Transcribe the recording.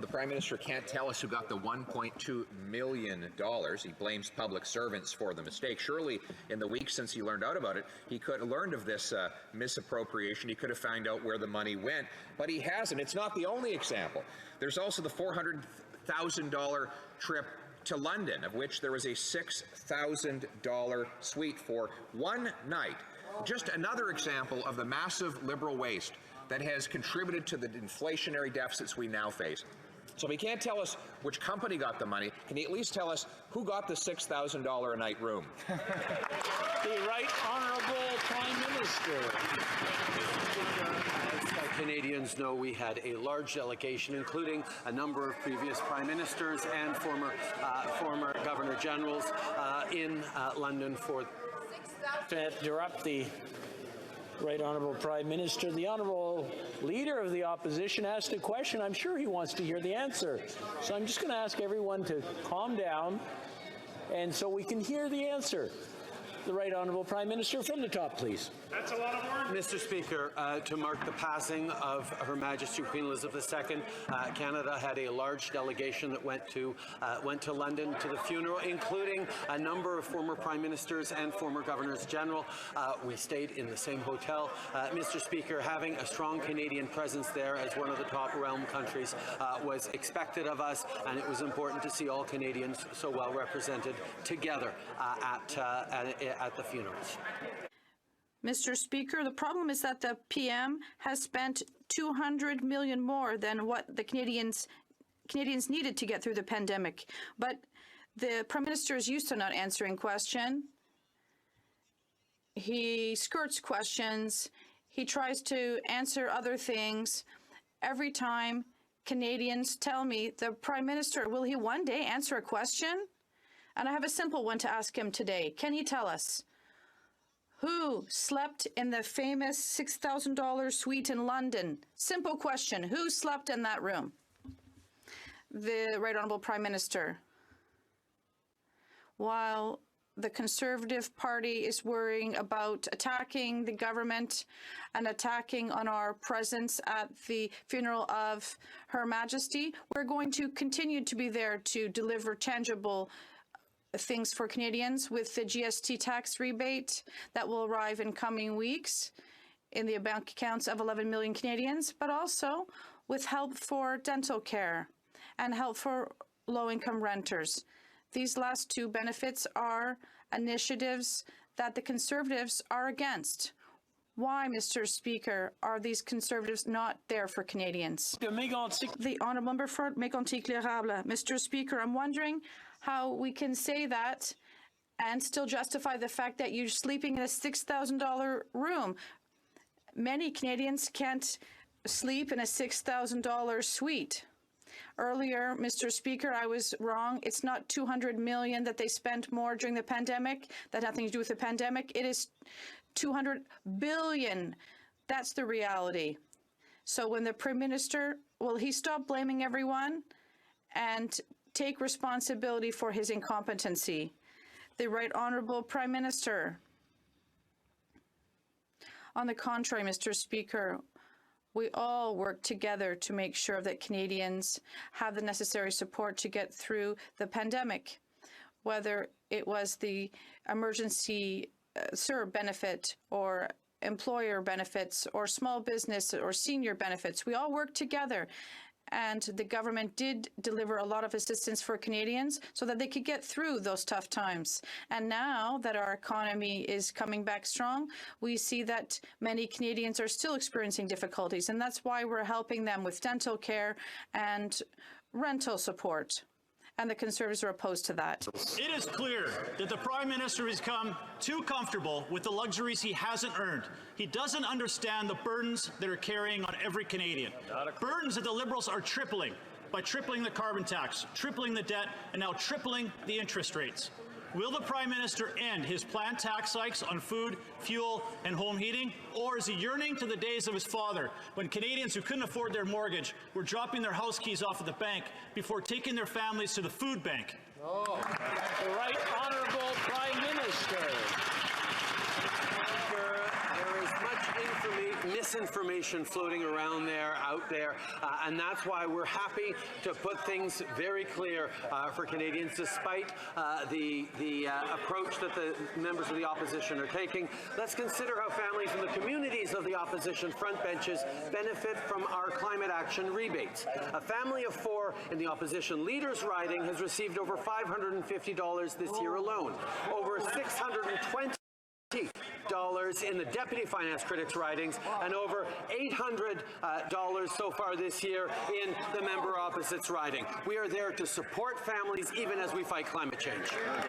the Prime Minister can't tell us who got the $1.2 million. He blames public servants for the mistake. Surely, in the weeks since he learned out about it, he could have learned of this misappropriation. He could have found out where the money went, but he hasn't. It's not the only example. There's also the $400,000 trip to London, of which there was a $6,000 suite for one night. Just another example of the massive Liberal waste that has contributed to the inflationary deficits we now face. So if he can't tell us which company got the money, can he at least tell us who got the $6,000 a night room? The Right Honourable Prime Minister. As Canadians know, we had a large delegation, including a number of previous Prime Ministers and former Governor Generals in London for... To interrupt the Right Honourable Prime Minister, the Honourable Leader of the Opposition asked a question. I'm sure he wants to hear the answer. So I'm just going to ask everyone to calm down, and so we can hear the answer. The Right Honourable Prime Minister, from the top, please. That's a lot of words. Mr. Speaker, to mark the passing of Her Majesty Queen Elizabeth II, Canada had a large delegation that went to London to the funeral, including a number of former Prime Ministers and former Governors General. We stayed in the same hotel. Mr. Speaker, having a strong Canadian presence there as one of the top realm countries was expected of us, and it was important to see all Canadians so well represented together at the funerals. Mr. Speaker, the problem is that the PM has spent $200 million more than what the Canadians needed to get through the pandemic. But the Prime Minister is used to not answering questions. He skirts questions. He tries to answer other things. Every time Canadians tell me, the Prime Minister, will he one day answer a question? And I have a simple one to ask him today. Can he tell us who slept in the famous $6,000 suite in London? Simple question. Who slept in that room? The Right Honourable Prime Minister. While the Conservative Party is worrying about attacking the government and attacking on our presence at the funeral of Her Majesty, we're going to continue to be there to deliver tangible things for Canadians with the GST tax rebate that will arrive in coming weeks in the bank accounts of 11 million Canadians, but also with help for dental care and help for low-income renters. These last two benefits are initiatives that the Conservatives are against. Why, Mr. Speaker, are these Conservatives not there for Canadians? The Honourable Member for Mégantic-Lérable. Mr. Speaker, I'm wondering how we can say that and still justify the fact that you're sleeping in a $6,000 room. Many Canadians can't sleep in a $6,000 suite. Earlier, Mr. Speaker, I was wrong. It's not $200 million that they spent more during the pandemic. That had nothing to do with the pandemic. It is $200 billion. That's the reality. So when the Prime Minister, will he stop blaming everyone and take responsibility for his incompetency? The Right Honourable Prime Minister. On the contrary, Mr. Speaker, we all work together to make sure that Canadians have the necessary support to get through the pandemic, whether it was the emergency CERB benefit or employer benefits or small business or senior benefits. We all work together. And the government did deliver a lot of assistance for Canadians so that they could get through those tough times. And now that our economy is coming back strong, we see that many Canadians are still experiencing difficulties. And that's why we're helping them with dental care and rental support. And the Conservatives are opposed to that. It is clear that the Prime Minister has become too comfortable with the luxuries he hasn't earned. He doesn't understand the burdens that are carrying on every Canadian. Burdens that the Liberals are tripling by tripling the carbon tax, tripling the debt, and now tripling the interest rates. Will the Prime Minister end his planned tax hikes on food, fuel, and home heating? Or is he yearning to the days of his father, when Canadians who couldn't afford their mortgage were dropping their house keys off at the bank before taking their families to the food bank? Oh, the Right Honourable Prime Minister. There is much infamy misinformation floating around there, out there, and that's why we're happy to put things very clear for Canadians, despite the approach that the members of the opposition are taking. Let's consider how families in the communities of the opposition front benches benefit from our climate action rebates. A family of 4 in the opposition leader's riding has received over $550 this year alone, over $620 in the Deputy Finance Critics ridings, and over $800 so far this year in the member opposite's riding. We are there to support families even as we fight climate change.